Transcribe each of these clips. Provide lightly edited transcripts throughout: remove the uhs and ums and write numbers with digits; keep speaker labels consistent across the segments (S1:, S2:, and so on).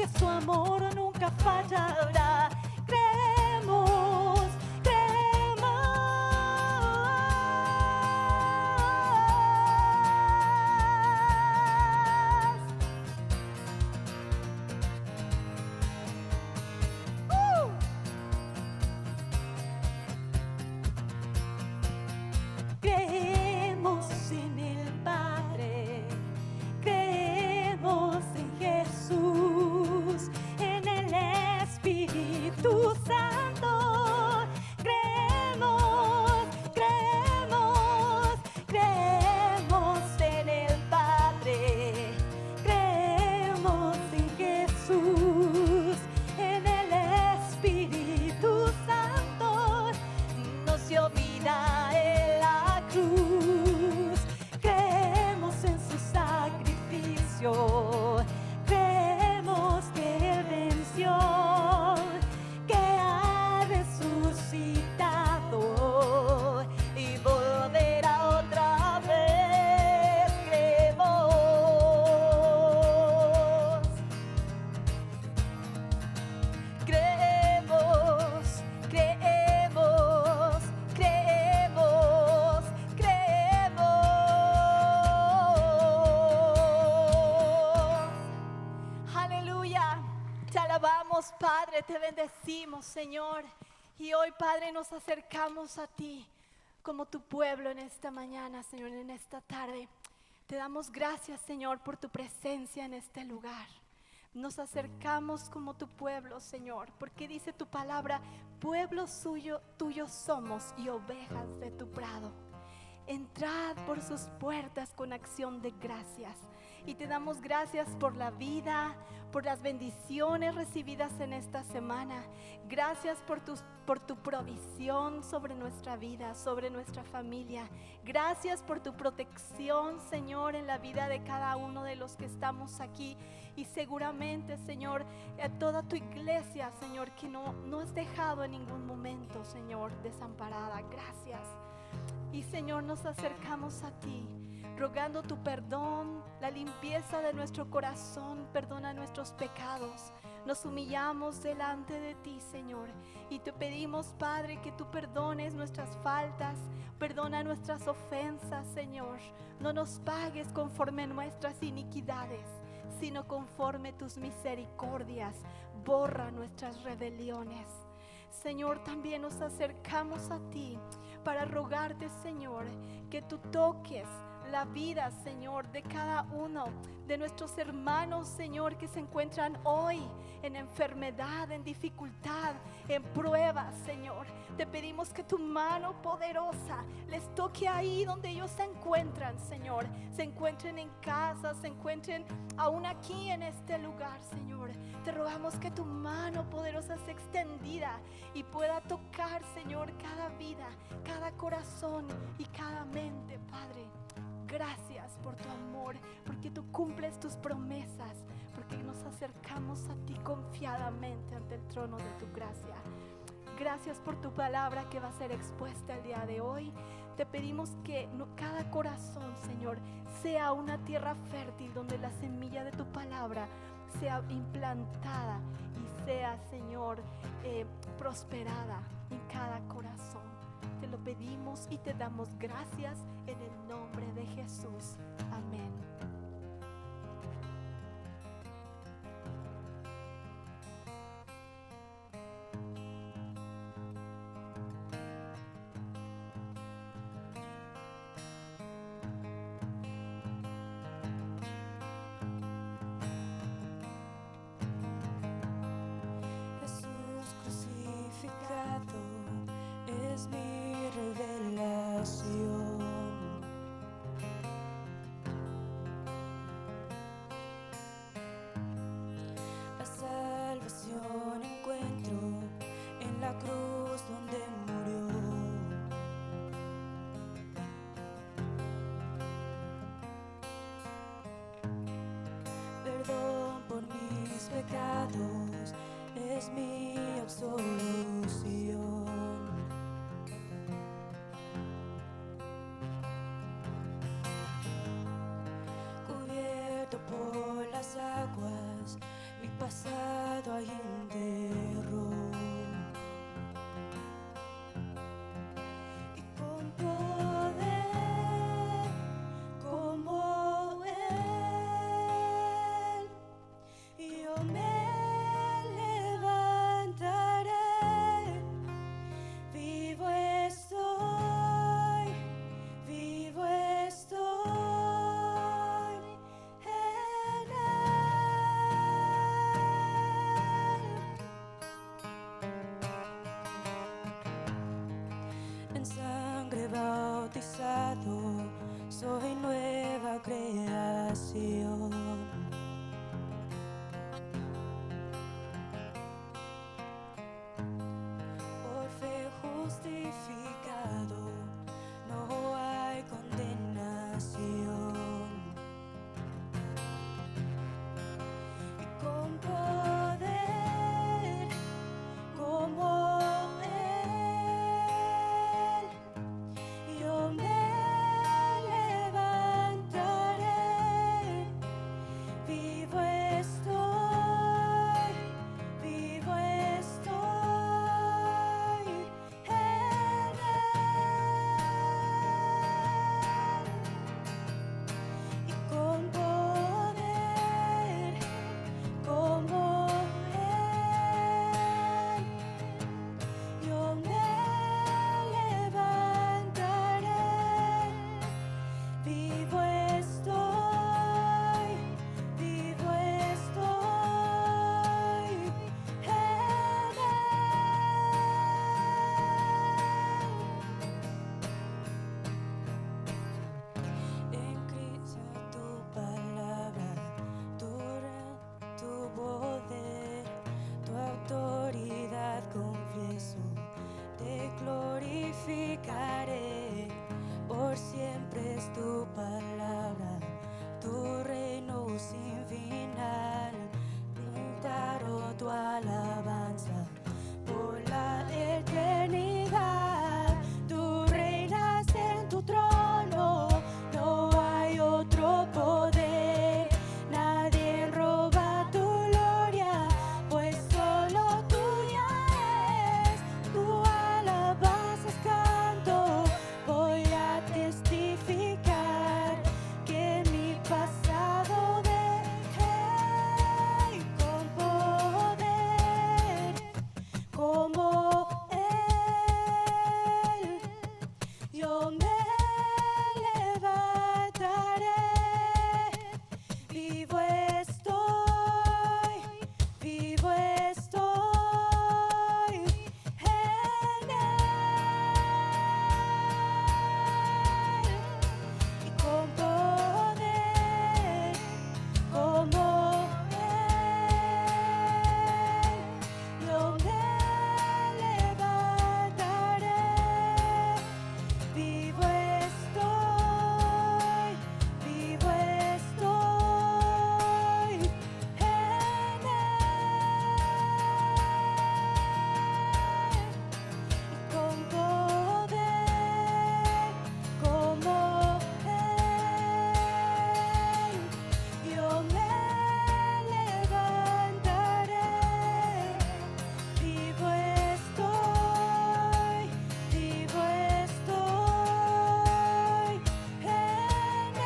S1: que su amor nunca fallará. Creemos, creemos. Creemos en el Padre, creemos en Jesús, en el Espíritu Santo. Creemos, creemos, creemos en el Padre, creemos en Jesús, en el Espíritu Santo. No se olvida en la cruz, creemos en su sacrificio, creemos que Él venció, que ha resucitado y volverá otra vez. Creemos, creemos, creemos, creemos, creemos. Aleluya, te alabamos, Padre, te bendecimos, Señor. Y hoy, Padre, nos acercamos a ti como tu pueblo en esta mañana, Señor, en esta tarde. Te damos gracias, Señor, por tu presencia en este lugar. Nos acercamos como tu pueblo, Señor, porque dice tu palabra: pueblo suyo, tuyo somos y ovejas de tu prado. Entrad por sus puertas con acción de gracias. Y te damos gracias por la vida, por las bendiciones recibidas en esta semana. Gracias por tu provisión sobre nuestra vida, sobre nuestra familia. Gracias por tu protección, Señor, en la vida de cada uno de los que estamos aquí. Y seguramente, Señor, a toda tu iglesia, Señor, que no has dejado en ningún momento, Señor, desamparada. Gracias. Y, Señor, nos acercamos a ti, rogando tu perdón, la limpieza de nuestro corazón. Perdona nuestros pecados. Nos humillamos delante de ti, Señor, y te pedimos, Padre, que tú perdones nuestras faltas, perdona nuestras ofensas, Señor. No nos pagues conforme a nuestras iniquidades, sino conforme tus misericordias. Borra nuestras rebeliones. Señor, también nos acercamos a ti para rogarte, Señor, que tú toques la vida, Señor, de cada uno de nuestros hermanos, Señor, que se encuentran hoy en enfermedad, en dificultad, en pruebas, Señor. Te pedimos que tu mano poderosa les toque ahí donde ellos se encuentran, Señor. Se encuentren en casa, se encuentren aún aquí en este lugar, Señor. Te rogamos que tu mano poderosa sea extendida y pueda tocar, Señor, cada vida, cada corazón y cada mente, Padre. Gracias por tu amor, porque tú cumples tus promesas, porque nos acercamos a ti confiadamente ante el trono de tu gracia. Gracias por tu palabra que va a ser expuesta el día de hoy. Te pedimos que cada corazón, Señor, sea una tierra fértil donde la semilla de tu palabra sea implantada y sea, Señor, prosperada en cada corazón. Te lo pedimos y te damos gracias en el nombre de Jesús. Amén.
S2: Jesús crucificado es mi revelación. La salvación encuentro en la cruz donde murió. Perdón por mis pecados es mi absolución. Cubierto por las aguas, mi pasado hay entierro. Y con poder como Él, yo me levantaré. Vivo estoy, vivo estoy en Él. En sangre bautizado, soy nueva creación. Por fe justificado, no hay condenación. Y con poder como Él, yo me levantaré. Vivo estoy, vivo estoy en Él. Y con poder como Él, yo me levantaré. Vivo estoy, vivo estoy en Él. En Cristo tu palabra, tu poder, tu autoridad confieso, te glorificaré. Por siempre es tu palabra, tu reino sin final. Cantaré tu alabanza por la eternidad. Tú reinas en tu trono, no hay otro poder. Nadie roba tu gloria, pues solo tuya es. Tu alabanza canto, voy a testificar que mi pasado dejé. Y con poder como Él, yo me levantaré. Vivo estoy, vivo estoy en Él. Y con poder como Él, yo me levantaré. Vivo estoy, vivo estoy en Él. Y con poder como Él, yo me levantaré. Vivo estoy, vivo estoy en Él.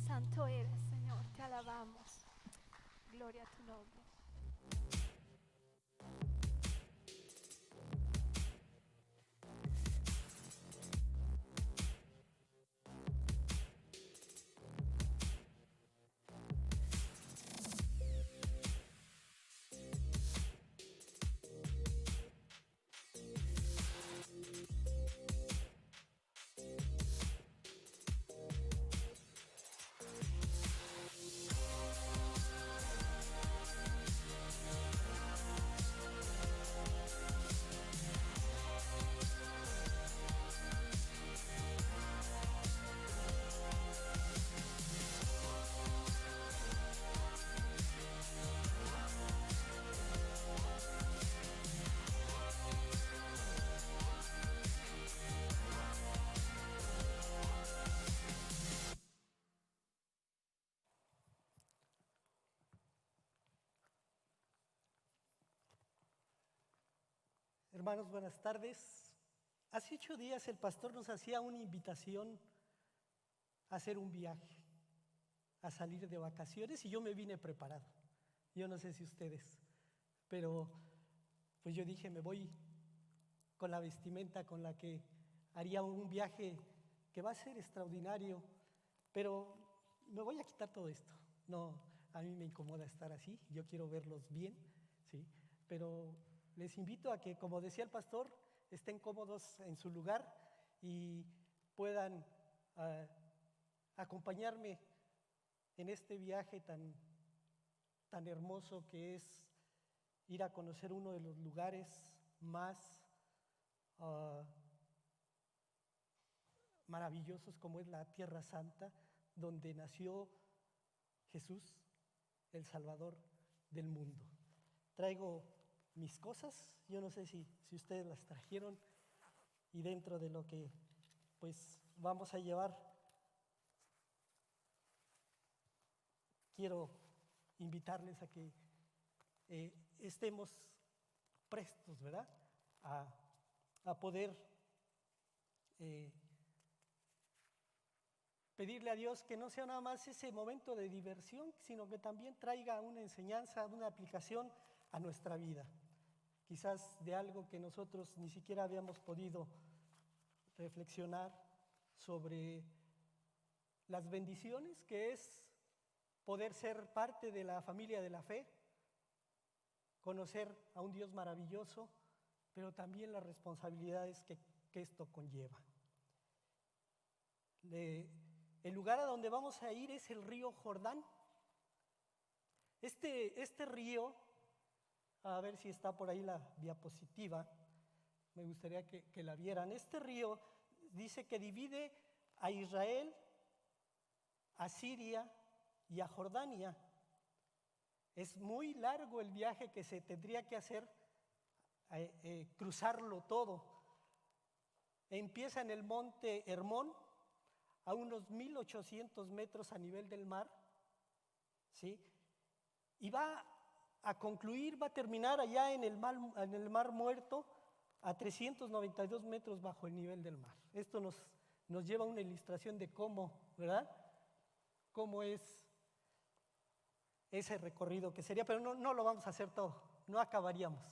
S1: Santo eres, Señor, te alabamos. Gloria a tu nombre.
S3: Hermanos, buenas tardes. Hace 8 días el pastor nos hacía una invitación a hacer un viaje, a salir de vacaciones, y yo me vine preparado. Yo no sé si ustedes, pero pues yo dije, me voy con la vestimenta con la que haría un viaje que va a ser extraordinario, pero me voy a quitar todo esto. No, a mí me incomoda estar así, yo quiero verlos bien, ¿sí? Pero les invito a que, como decía el pastor, estén cómodos en su lugar y puedan acompañarme en este viaje tan hermoso que es ir a conocer uno de los lugares más maravillosos, como es la Tierra Santa, donde nació Jesús, el Salvador del mundo. Traigo mis cosas, yo no sé si ustedes las trajeron, y dentro de lo que pues vamos a llevar, quiero invitarles a que estemos prestos, ¿verdad?, a poder pedirle a Dios que no sea nada más ese momento de diversión, sino que también traiga una enseñanza, una aplicación a nuestra vida. Quizás de algo que nosotros ni siquiera habíamos podido reflexionar sobre las bendiciones que es poder ser parte de la familia de la fe, conocer a un Dios maravilloso, pero también las responsabilidades que esto conlleva. El lugar a donde vamos a ir es el río Jordán. Este río, a ver si está por ahí la diapositiva, me gustaría que la vieran. Este río dice que divide a Israel, a Siria y a Jordania. Es muy largo el viaje que se tendría que hacer, cruzarlo todo. Empieza en el monte Hermón, a unos 1800 metros a nivel del mar, ¿sí? Y va a concluir, va a terminar allá en el mar Muerto, a 392 metros bajo el nivel del mar. Esto nos lleva a una ilustración de cómo, ¿verdad?, cómo es ese recorrido que sería, pero no lo vamos a hacer todo, no acabaríamos.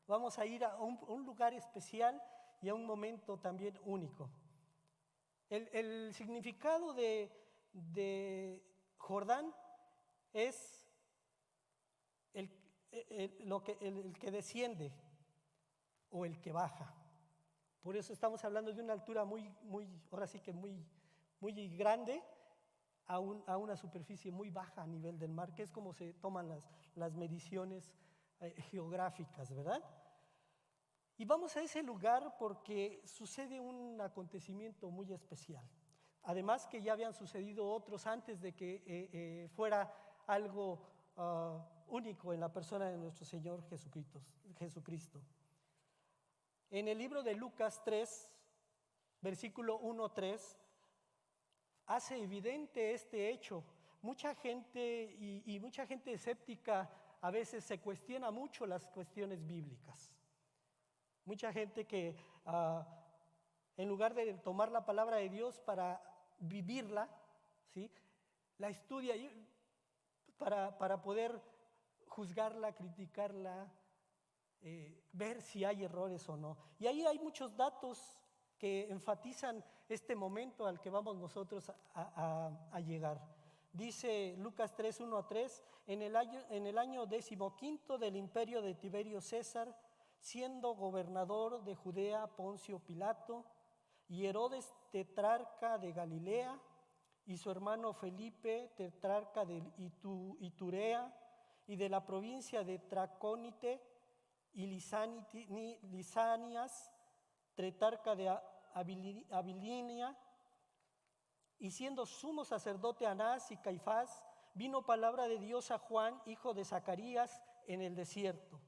S3: Vamos a ir a un lugar especial y a un momento también único. El significado de Jordán es el que desciende o el que baja. Por eso estamos hablando de una altura ahora sí que muy grande, a una superficie muy baja a nivel del mar, que es como se toman las mediciones geográficas, ¿verdad? Y vamos a ese lugar porque sucede un acontecimiento muy especial. Además que ya habían sucedido otros antes de que fuera algo único en la persona de nuestro Señor Jesucristo. En el libro de Lucas 3, versículo 1-3, hace evidente este hecho. Mucha gente y mucha gente escéptica a veces se cuestiona mucho las cuestiones bíblicas. Mucha gente que en lugar de tomar la palabra de Dios para vivirla, ¿sí?, la estudia para poder juzgarla, criticarla, ver si hay errores o no. Y ahí hay muchos datos que enfatizan este momento al que vamos nosotros a llegar. Dice Lucas 3, 1-3, en el año 15 del imperio de Tiberio César, siendo gobernador de Judea Poncio Pilato, y Herodes tetrarca de Galilea, y su hermano Felipe tetrarca de Iturea, y de la provincia de Tracónite, y Lisanias, tetrarca de Abilinia, y siendo sumo sacerdote Anás y Caifás, vino palabra de Dios a Juan, hijo de Zacarías, en el desierto.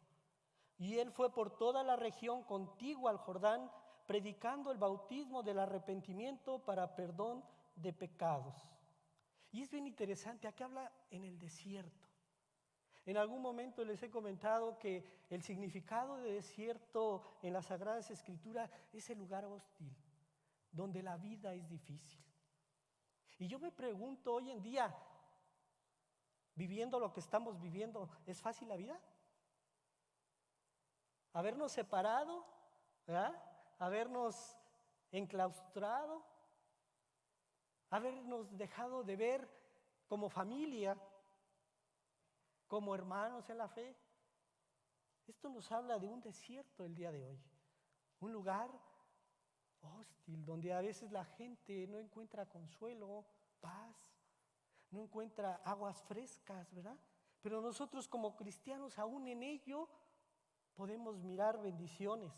S3: Y él fue por toda la región contigua al Jordán, predicando el bautismo del arrepentimiento para perdón de pecados. Y es bien interesante, aquí habla en el desierto. En algún momento les he comentado que el significado de desierto en las Sagradas Escrituras es el lugar hostil, donde la vida es difícil. Y yo me pregunto hoy en día, viviendo lo que estamos viviendo, ¿es fácil la vida? Habernos separado, ¿verdad? Habernos enclaustrado, habernos dejado de ver como familia, como hermanos en la fe. Esto nos habla de un desierto el día de hoy, un lugar hostil donde a veces la gente no encuentra consuelo, paz, no encuentra aguas frescas, ¿verdad? Pero nosotros como cristianos aún en ello podemos mirar bendiciones,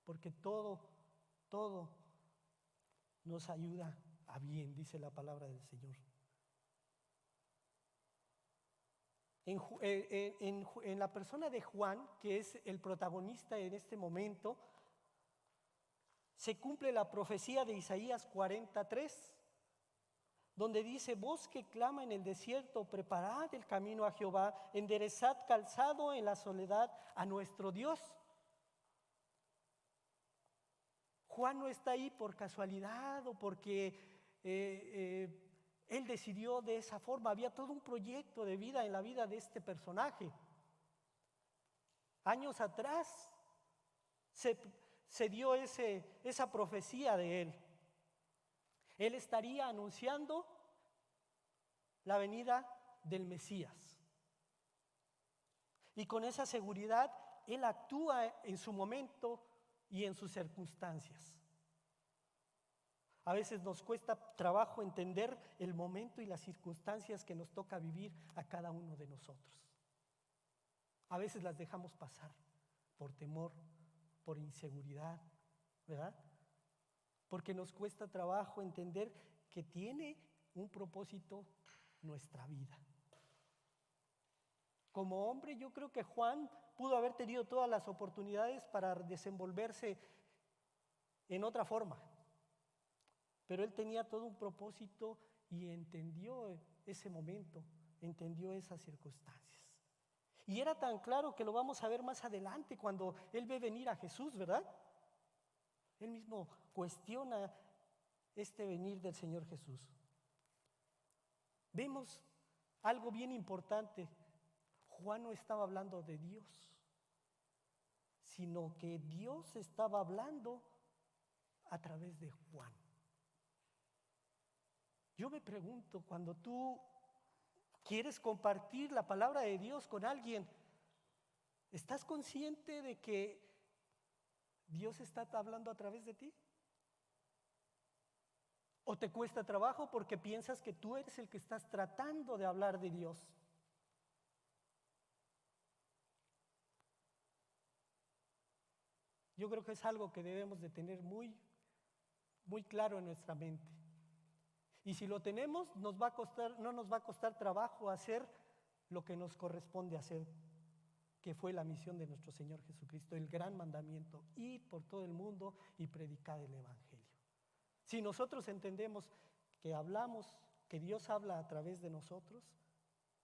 S3: porque todo nos ayuda a bien, dice la palabra del Señor. En la persona de Juan, que es el protagonista en este momento, se cumple la profecía de Isaías 43, donde dice: voz que clama en el desierto, preparad el camino a Jehová, enderezad calzado en la soledad a nuestro Dios. Juan no está ahí por casualidad o porque él decidió de esa forma. Había todo un proyecto de vida en la vida de este personaje. Años atrás se dio esa profecía de él. Él estaría anunciando la venida del Mesías. Y con esa seguridad, él actúa en su momento y en sus circunstancias. A veces nos cuesta trabajo entender el momento y las circunstancias que nos toca vivir a cada uno de nosotros. A veces las dejamos pasar por temor, por inseguridad, ¿verdad? Porque nos cuesta trabajo entender que tiene un propósito nuestra vida. Como hombre, yo creo que Juan pudo haber tenido todas las oportunidades para desenvolverse en otra forma, pero él tenía todo un propósito y entendió ese momento, entendió esas circunstancias. Y era tan claro que lo vamos a ver más adelante cuando él ve venir a Jesús, ¿verdad? Él mismo cuestiona este venir del Señor Jesús. Vemos algo bien importante. Juan no estaba hablando de Dios, sino que Dios estaba hablando a través de Juan. Yo me pregunto, cuando tú quieres compartir la palabra de Dios con alguien, ¿estás consciente de que Dios está hablando a través de ti? ¿O te cuesta trabajo porque piensas que tú eres el que estás tratando de hablar de Dios? Yo creo que es algo que debemos de tener muy claro en nuestra mente. Y si lo tenemos, no nos va a costar trabajo hacer lo que nos corresponde hacer, que fue la misión de nuestro Señor Jesucristo, el gran mandamiento: ir por todo el mundo y predicar el Evangelio. Si nosotros entendemos que hablamos, que Dios habla a través de nosotros,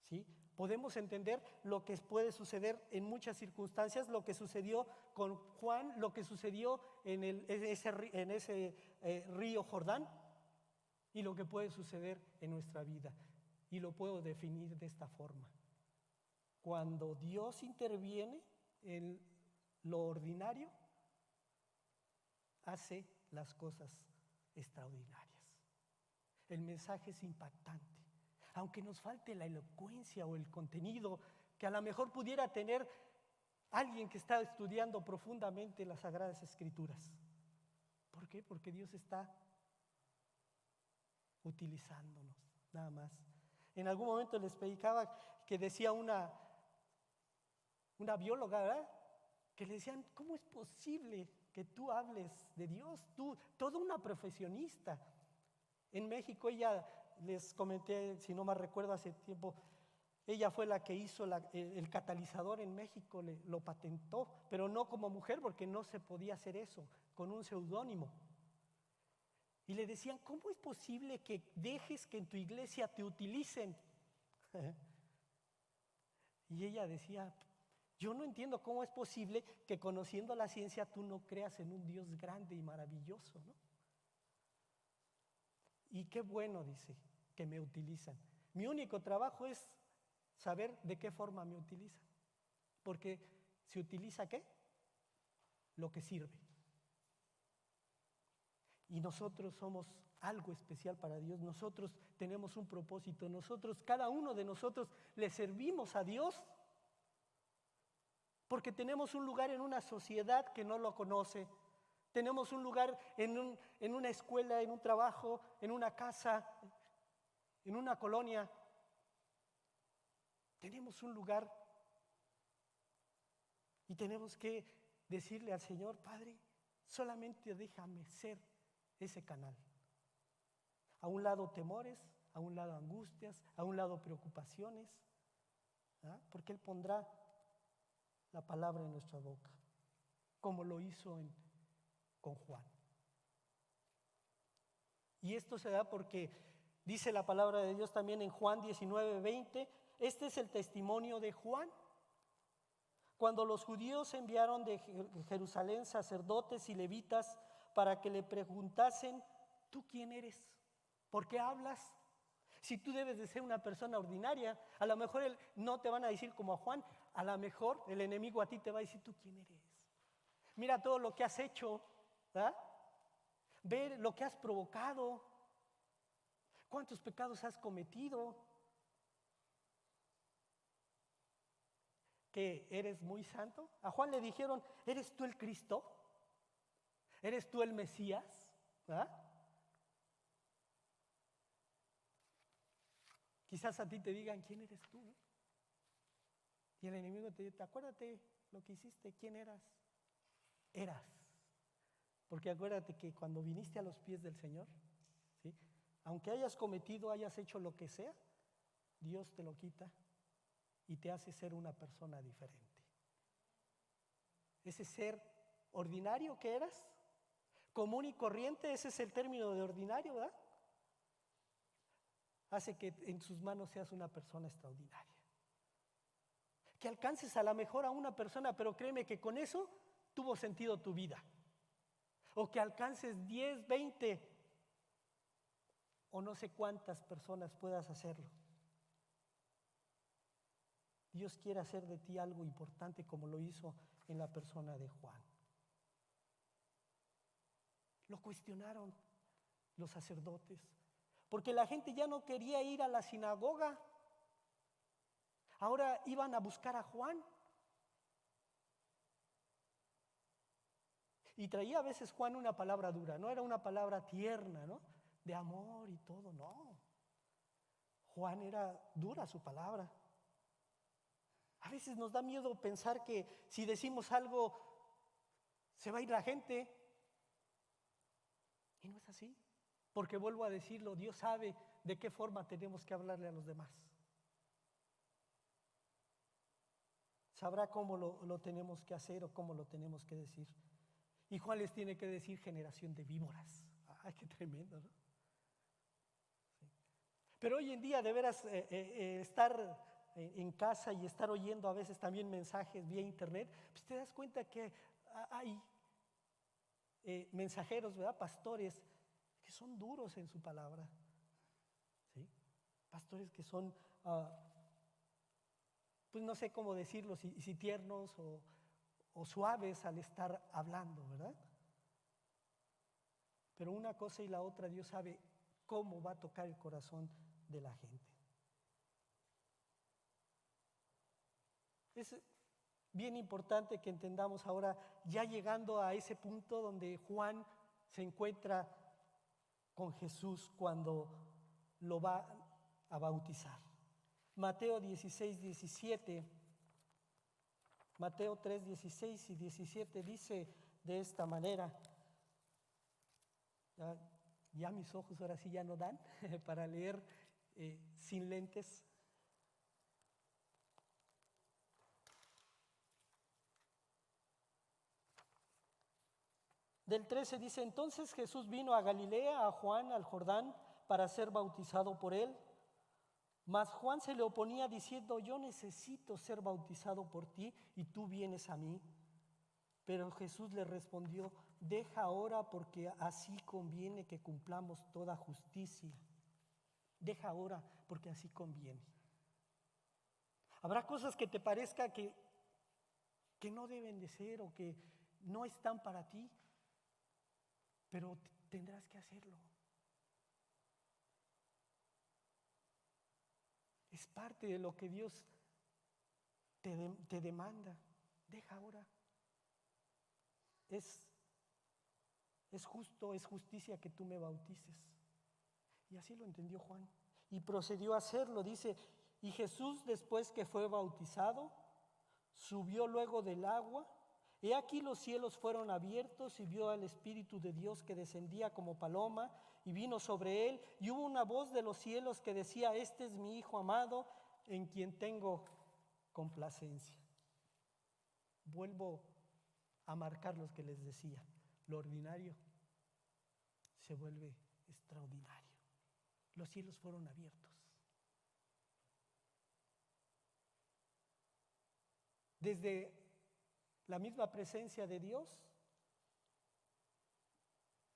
S3: ¿sí?, podemos entender lo que puede suceder en muchas circunstancias, lo que sucedió con Juan, lo que sucedió en ese río Jordán, y lo que puede suceder en nuestra vida. Y lo puedo definir de esta forma: cuando Dios interviene en lo ordinario, hace las cosas extraordinarias. El mensaje es impactante, aunque nos falte la elocuencia o el contenido que a lo mejor pudiera tener alguien que está estudiando profundamente las Sagradas Escrituras. ¿Por qué? Porque Dios está utilizándonos, nada más. En algún momento les predicaba que decía una bióloga, ¿verdad?, que le decían: ¿cómo es posible que tú hables de Dios? Tú, toda una profesionista. En México, ella, les comenté, si no mal recuerdo, hace tiempo, ella fue la que hizo el catalizador en México, lo patentó, pero no como mujer, porque no se podía hacer eso, con un seudónimo. Y le decían: ¿cómo es posible que dejes que en tu iglesia te utilicen? Y ella decía, yo no entiendo cómo es posible que conociendo la ciencia tú no creas en un Dios grande y maravilloso, ¿no? Y qué bueno, dice, que me utilizan. Mi único trabajo es saber de qué forma me utilizan. Porque se utiliza ¿qué? Lo que sirve. Y nosotros somos algo especial para Dios. Nosotros tenemos un propósito. Nosotros, cada uno de nosotros, le servimos a Dios porque tenemos un lugar en una sociedad que no lo conoce. Tenemos un lugar en una escuela, en un trabajo, en una casa, en una colonia. Tenemos un lugar y tenemos que decirle al Señor, Padre, solamente déjame ser ese canal. A un lado temores, a un lado angustias, a un lado preocupaciones, ¿ah? Porque Él pondrá la palabra en nuestra boca, como lo hizo con Juan. Y esto se da porque dice la palabra de Dios también en Juan 19:20, este es el testimonio de Juan. Cuando los judíos enviaron de Jerusalén sacerdotes y levitas para que le preguntasen, ¿tú quién eres? ¿Por qué hablas? Si tú debes de ser una persona ordinaria, a lo mejor no te van a decir como a Juan, a lo mejor el enemigo a ti te va a decir, ¿tú quién eres? Mira todo lo que has hecho, ¿verdad? Ve lo que has provocado, cuántos pecados has cometido, que eres muy santo. A Juan le dijeron, ¿eres tú el Cristo? ¿Eres tú el Mesías? ¿Verdad? Quizás a ti te digan, ¿quién eres tú? Y el enemigo te dice, acuérdate lo que hiciste, ¿quién eras? Eras. Porque acuérdate que cuando viniste a los pies del Señor, ¿sí? Aunque hayas cometido, hayas hecho lo que sea, Dios te lo quita y te hace ser una persona diferente. Ese ser ordinario que eras, común y corriente, ese es el término de ordinario, ¿verdad? Hace que en sus manos seas una persona extraordinaria. Que alcances a lo mejor a una persona, pero créeme que con eso tuvo sentido tu vida. O que alcances 10, 20 o no sé cuántas personas puedas hacerlo. Dios quiere hacer de ti algo importante como lo hizo en la persona de Juan. Lo cuestionaron los sacerdotes, porque la gente ya no quería ir a la sinagoga. Ahora iban a buscar a Juan. Y traía a veces Juan una palabra dura, no era una palabra tierna, ¿no? De amor y todo, no. Juan era dura su palabra. A veces nos da miedo pensar que si decimos algo se va a ir la gente. Y no es así. Porque vuelvo a decirlo, Dios sabe de qué forma tenemos que hablarle a los demás. Sabrá cómo lo tenemos que hacer o cómo lo tenemos que decir. Y Juan les tiene que decir generación de víboras. ¡Ay, qué tremendo!, ¿no? Sí. Pero hoy en día, de veras, estar en casa y estar oyendo a veces también mensajes vía internet, pues te das cuenta que hay mensajeros, ¿verdad? Pastores que son duros en su palabra, ¿sí? Pastores que son, pues no sé cómo decirlo, si tiernos o suaves al estar hablando, ¿verdad? Pero una cosa y la otra, Dios sabe cómo va a tocar el corazón de la gente. Es bien importante que entendamos ahora, ya llegando a ese punto donde Juan se encuentra con Jesús cuando lo va a bautizar. Mateo 16, 17, Mateo 3, 16 y 17 dice de esta manera. Ya mis ojos ahora sí ya no dan para leer sin lentes. Del 13 dice, entonces Jesús vino a Galilea, a Juan, al Jordán, para ser bautizado por él. Mas Juan se le oponía diciendo: yo necesito ser bautizado por ti y tú vienes a mí. Pero Jesús le respondió: deja ahora, porque así conviene que cumplamos toda justicia. Deja ahora, porque así conviene. Habrá cosas que te parezca que no deben de ser o que no están para ti, pero tendrás que hacerlo. Es parte de lo que Dios te demanda. Deja ahora. Es justo, es justicia que tú me bautices. Y así lo entendió Juan. Y procedió a hacerlo. Dice: y Jesús, después que fue bautizado, subió luego del agua. He aquí los cielos fueron abiertos y vio al Espíritu de Dios que descendía como paloma y vino sobre él. Y hubo una voz de los cielos que decía: este es mi Hijo amado, en quien tengo complacencia. Vuelvo a marcar los que les decía: lo ordinario se vuelve extraordinario. Los cielos fueron abiertos. Desde la misma presencia de Dios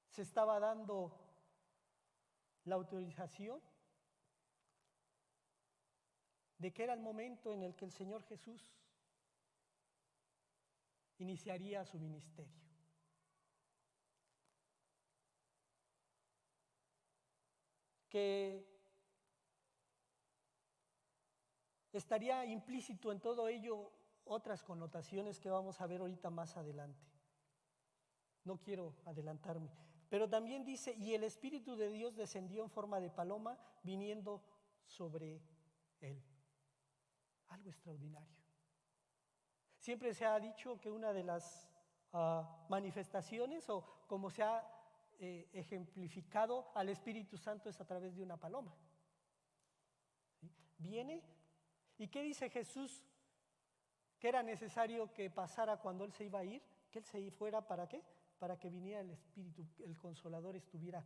S3: se estaba dando la autorización de que era el momento en el que el Señor Jesús iniciaría su ministerio. Que estaría implícito en todo ello otras connotaciones que vamos a ver ahorita más adelante. No quiero adelantarme. Pero también dice: y el Espíritu de Dios descendió en forma de paloma, viniendo sobre él. Algo extraordinario. Siempre se ha dicho que una de las manifestaciones, o como se ha ejemplificado al Espíritu Santo, es a través de una paloma. ¿Sí? Viene. ¿Y qué dice Jesús que era necesario que pasara cuando Él se iba a ir? Que Él se fuera, ¿para qué? Para que viniera el Espíritu, el Consolador estuviera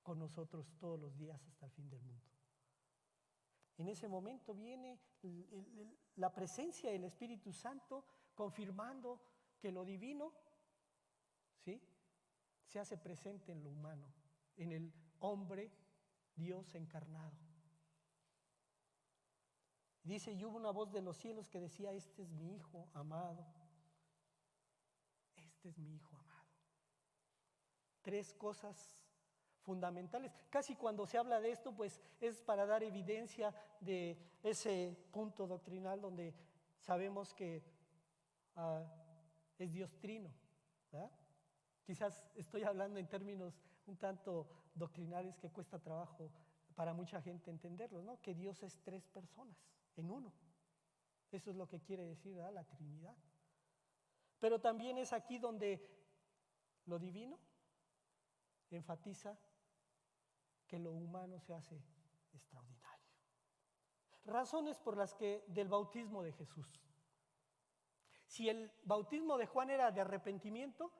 S3: con nosotros todos los días hasta el fin del mundo. En ese momento viene la presencia del Espíritu Santo confirmando que lo divino, ¿sí?, se hace presente en lo humano, en el hombre Dios encarnado. Dice: y hubo una voz de los cielos que decía: este es mi Hijo amado. Este es mi Hijo amado. Tres cosas fundamentales. Casi cuando se habla de esto, pues es para dar evidencia de ese punto doctrinal donde sabemos que es Dios trino, ¿verdad? Quizás estoy hablando en términos un tanto doctrinales que cuesta trabajo para mucha gente entenderlo, ¿no? Que Dios es tres personas en uno. Eso es lo que quiere decir, ¿verdad?, la Trinidad. Pero también es aquí donde lo divino enfatiza que lo humano se hace extraordinario. Razones por las que del bautismo de Jesús. Si el bautismo de Juan era de arrepentimiento,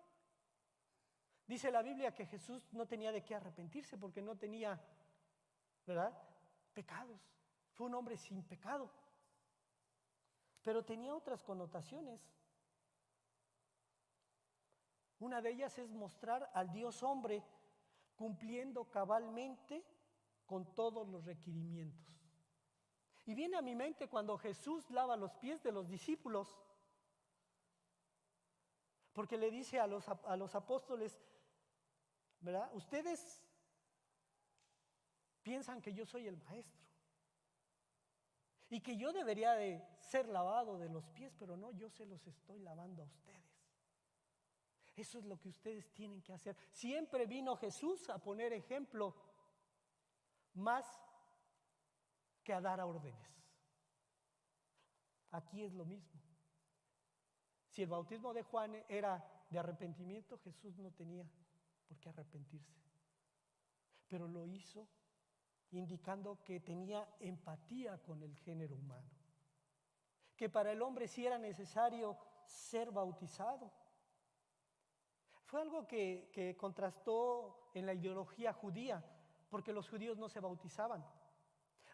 S3: dice la Biblia que Jesús no tenía de qué arrepentirse porque no tenía, ¿verdad?, pecados. Fue un hombre sin pecado. Pero tenía otras connotaciones. Una de ellas es mostrar al Dios hombre cumpliendo cabalmente con todos los requerimientos. Y viene a mi mente cuando Jesús lava los pies de los discípulos, porque le dice a los apóstoles, ¿verdad?, ustedes piensan que yo soy el maestro y que yo debería de ser lavado de los pies, pero no, yo se los estoy lavando a ustedes. Eso es lo que ustedes tienen que hacer. Siempre vino Jesús a poner ejemplo más que a dar órdenes. Aquí es lo mismo. Si el bautismo de Juan era de arrepentimiento, Jesús no tenía por qué arrepentirse. Pero lo hizo indicando que tenía empatía con el género humano. Que para el hombre sí era necesario ser bautizado. Fue algo que contrastó en la ideología judía, porque los judíos no se bautizaban.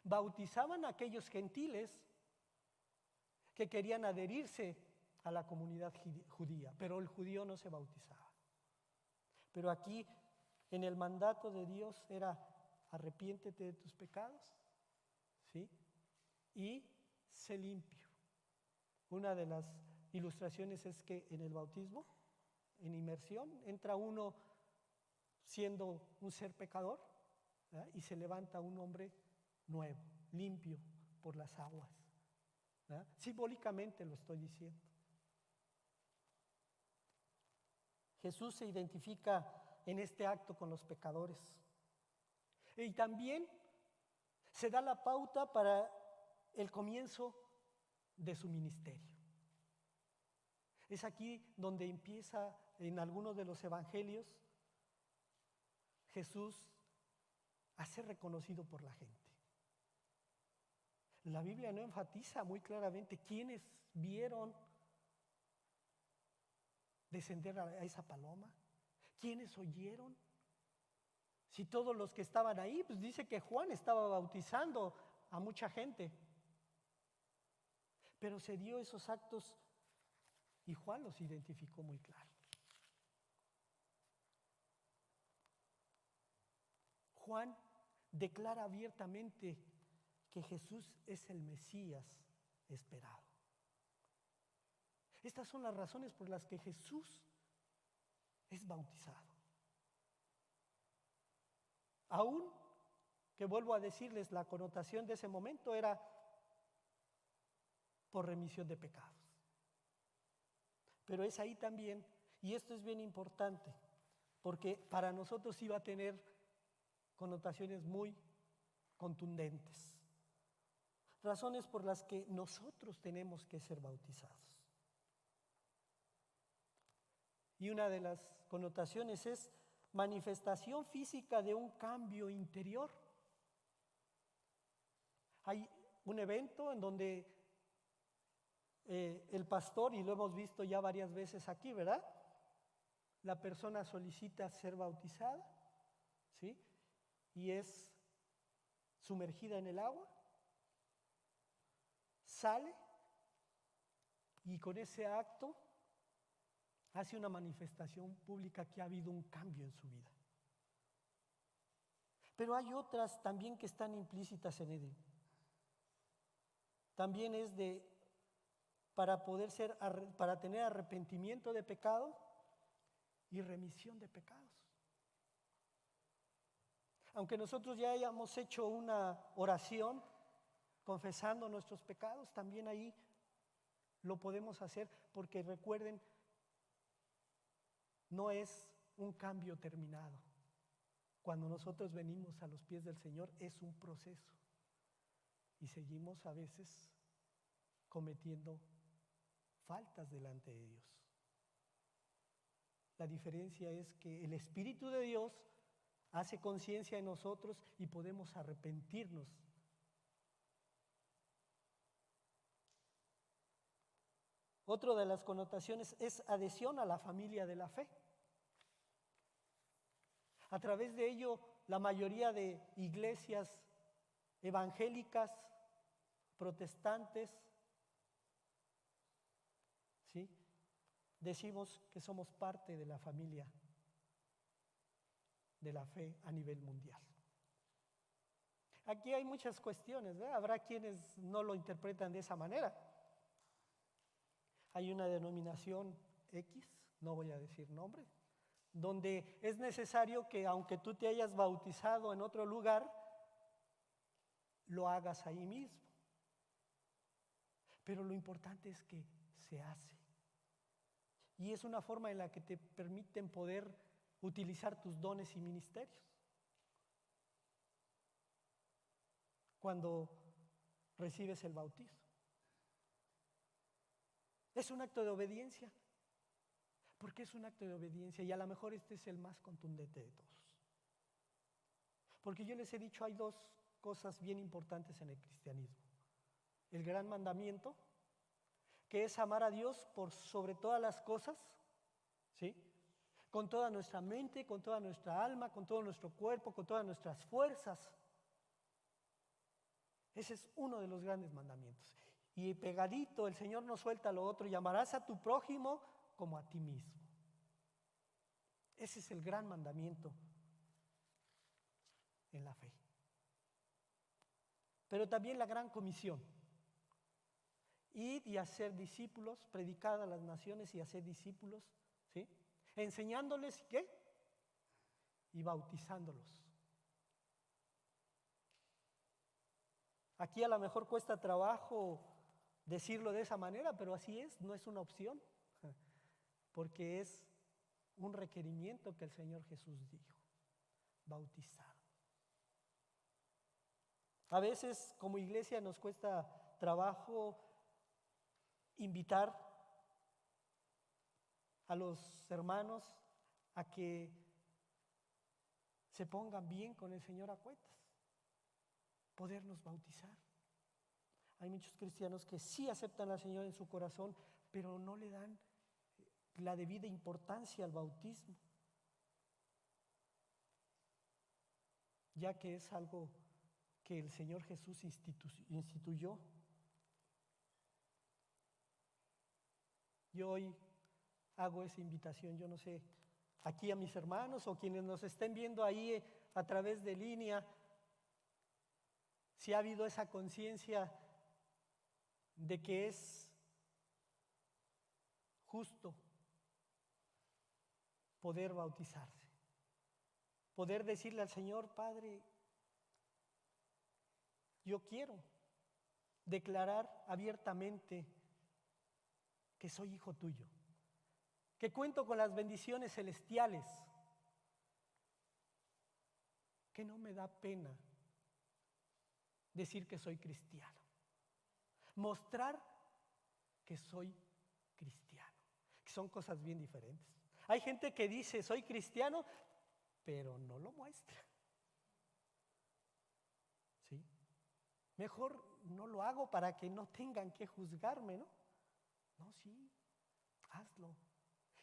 S3: Bautizaban a aquellos gentiles que querían adherirse a la comunidad judía, pero el judío no se bautizaba. Pero aquí en el mandato de Dios era: arrepiéntete de tus pecados, ¿sí? Y sé limpio. Una de las ilustraciones es que en el bautismo, en inmersión, entra uno siendo un ser pecador, ¿verdad? Y se levanta un hombre nuevo, limpio por las aguas, ¿verdad? Simbólicamente lo estoy diciendo. Jesús se identifica en este acto con los pecadores. Y también se da la pauta para el comienzo de su ministerio. Es aquí donde empieza, en algunos de los evangelios, Jesús a ser reconocido por la gente. La Biblia no enfatiza muy claramente quiénes vieron descender a esa paloma, quiénes oyeron. Si todos los que estaban ahí, pues dice que Juan estaba bautizando a mucha gente. Pero se dio esos actos y Juan los identificó muy claro. Juan declara abiertamente que Jesús es el Mesías esperado. Estas son las razones por las que Jesús es bautizado. Aún que vuelvo a decirles, la connotación de ese momento era por remisión de pecados. Pero es ahí también, y esto es bien importante, porque para nosotros iba a tener connotaciones muy contundentes. Razones por las que nosotros tenemos que ser bautizados. Y una de las connotaciones es manifestación física de un cambio interior. Hay un evento en donde el pastor, y lo hemos visto ya varias veces aquí, ¿verdad? La persona solicita ser bautizada, ¿sí? Y es sumergida en el agua, sale y con ese acto hace una manifestación pública que ha habido un cambio en su vida. Pero hay otras también que están implícitas en él. También es para tener arrepentimiento de pecado y remisión de pecados. Aunque nosotros ya hayamos hecho una oración confesando nuestros pecados, también ahí lo podemos hacer, porque recuerden, no es un cambio terminado. Cuando nosotros venimos a los pies del Señor es un proceso y seguimos a veces cometiendo faltas delante de Dios. La diferencia es que el Espíritu de Dios hace conciencia en nosotros y podemos arrepentirnos. Otra de las connotaciones es adhesión a la familia de la fe. A través de ello, la mayoría de iglesias evangélicas, protestantes, ¿sí?, decimos que somos parte de la familia de la fe a nivel mundial. Aquí hay muchas cuestiones, ¿verdad? Habrá quienes no lo interpretan de esa manera. Hay una denominación X, no voy a decir nombre, donde es necesario que aunque tú te hayas bautizado en otro lugar, lo hagas ahí mismo. Pero lo importante es que se hace. Y es una forma en la que te permiten poder utilizar tus dones y ministerios. Cuando recibes el bautismo. Es un acto de obediencia. Porque es un acto de obediencia y a lo mejor este es el más contundente de todos. Porque yo les he dicho, hay dos cosas bien importantes en el cristianismo. El gran mandamiento, que es amar a Dios por sobre todas las cosas, ¿sí?, con toda nuestra mente, con toda nuestra alma, con todo nuestro cuerpo, con todas nuestras fuerzas. Ese es uno de los grandes mandamientos. Y pegadito el Señor nos suelta lo otro, y amarás a tu prójimo como a ti mismo. Ese es el gran mandamiento en la fe. Pero también la gran comisión. Ir y hacer discípulos, predicar a las naciones y hacer discípulos, ¿sí? Enseñándoles ¿qué? Y bautizándolos. Aquí a lo mejor cuesta trabajo decirlo de esa manera, pero así es, no es una opción, porque es un requerimiento que el Señor Jesús dijo: bautizar. A veces como iglesia nos cuesta trabajo invitar a los hermanos a que se pongan bien con el Señor a cuentas, podernos bautizar. Hay muchos cristianos que sí aceptan al Señor en su corazón, pero no le dan la debida importancia al bautismo, ya que es algo que el Señor Jesús instituyó. Yo hoy hago esa invitación, yo no sé, aquí a mis hermanos o quienes nos estén viendo ahí a través de línea, si ha habido esa conciencia de que es justo poder bautizarse, poder decirle al Señor: Padre, yo quiero declarar abiertamente que soy hijo tuyo, que cuento con las bendiciones celestiales, que no me da pena decir que soy cristiano, mostrar que soy cristiano, que son cosas bien diferentes. Hay gente que dice soy cristiano, pero no lo muestra. ¿Sí? Mejor no lo hago para que no tengan que juzgarme, ¿no? No, sí, hazlo.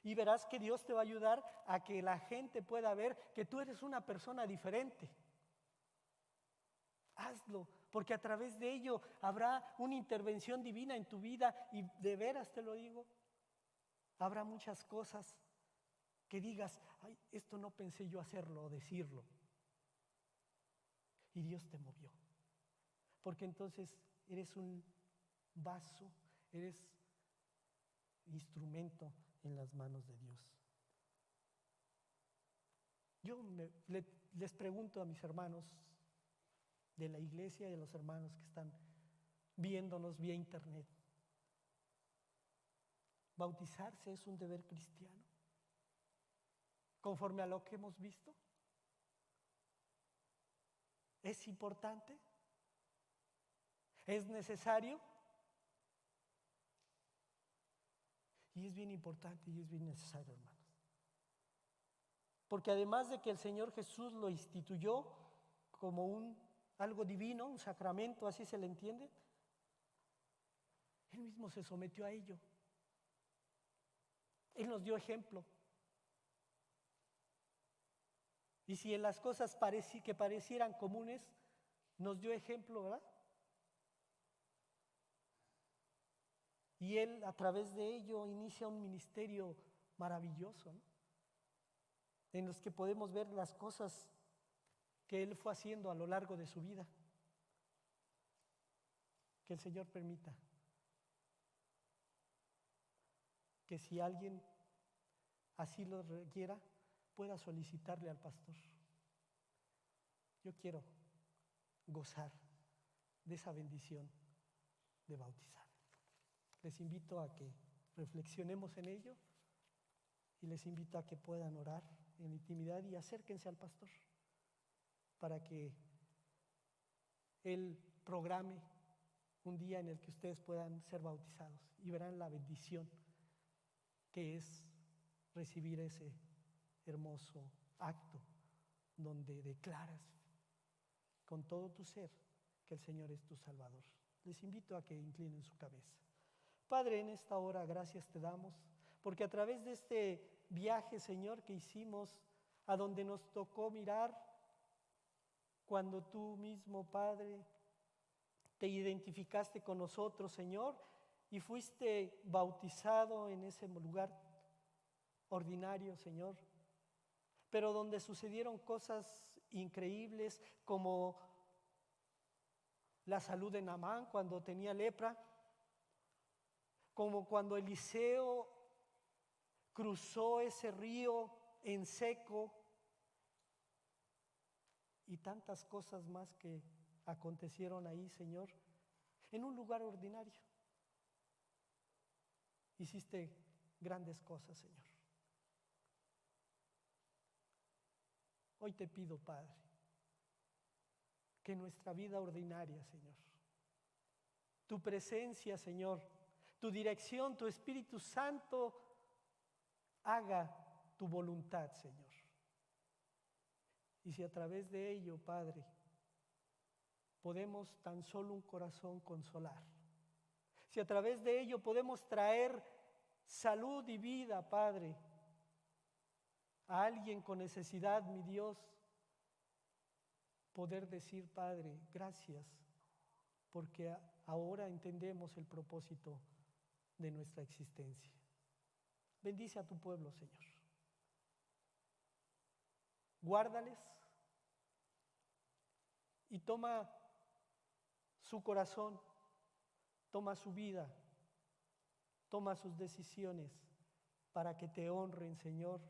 S3: Y verás que Dios te va a ayudar a que la gente pueda ver que tú eres una persona diferente. Hazlo, porque a través de ello habrá una intervención divina en tu vida, y de veras te lo digo, habrá muchas cosas que digas: ay, esto no pensé yo hacerlo o decirlo. Y Dios te movió, porque entonces eres un vaso, eres instrumento en las manos de Dios. Yo les pregunto a mis hermanos de la iglesia y a los hermanos que están viéndonos vía internet: ¿bautizarse es un deber cristiano conforme a lo que hemos visto? ¿Es importante? ¿Es necesario? Y es bien importante y es bien necesario, hermanos. Porque además de que el Señor Jesús lo instituyó como algo divino, un sacramento, así se le entiende, Él mismo se sometió a ello. Él nos dio ejemplo. Y si en las cosas que parecieran comunes, nos dio ejemplo, ¿verdad? Y Él a través de ello inicia un ministerio maravilloso, ¿no? En los que podemos ver las cosas que Él fue haciendo a lo largo de su vida. Que el Señor permita que si alguien así lo requiera, pueda solicitarle al pastor: yo quiero gozar de esa bendición de bautizar. Les invito a que reflexionemos en ello y les invito a que puedan orar en intimidad y acérquense al pastor para que Él programe un día en el que ustedes puedan ser bautizados y verán la bendición que es recibir ese hermoso acto donde declaras con todo tu ser que el Señor es tu Salvador. Les invito a que inclinen su cabeza. Padre, en esta hora gracias te damos, porque a través de este viaje, Señor, que hicimos, a donde nos tocó mirar cuando tú mismo, Padre, te identificaste con nosotros, Señor, y fuiste bautizado en ese lugar ordinario, Señor, pero donde sucedieron cosas increíbles como la salud de Naamán cuando tenía lepra, como cuando Eliseo cruzó ese río en seco y tantas cosas más que acontecieron ahí, Señor, en un lugar ordinario. Hiciste grandes cosas, Señor. Hoy te pido, Padre, que nuestra vida ordinaria, Señor, tu presencia, Señor, tu dirección, tu Espíritu Santo, haga tu voluntad, Señor. Y si a través de ello, Padre, podemos tan solo un corazón consolar, si a través de ello podemos traer salud y vida, Padre, a alguien con necesidad, mi Dios, poder decir, Padre, gracias, porque ahora entendemos el propósito de nuestra existencia. Bendice a tu pueblo, Señor. Guárdales y toma su corazón, toma su vida, toma sus decisiones para que te honren, Señor,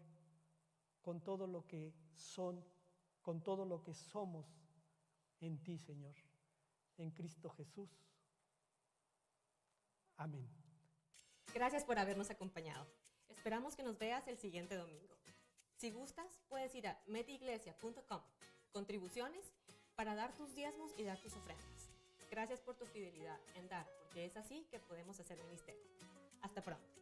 S3: con todo lo que son, con todo lo que somos en ti, Señor, en Cristo Jesús. Amén.
S4: Gracias por habernos acompañado. Esperamos que nos veas el siguiente domingo. Si gustas, puedes ir a metiglesia.com, contribuciones, para dar tus diezmos y dar tus ofrendas. Gracias por tu fidelidad en dar, porque es así que podemos hacer ministerio. Hasta pronto.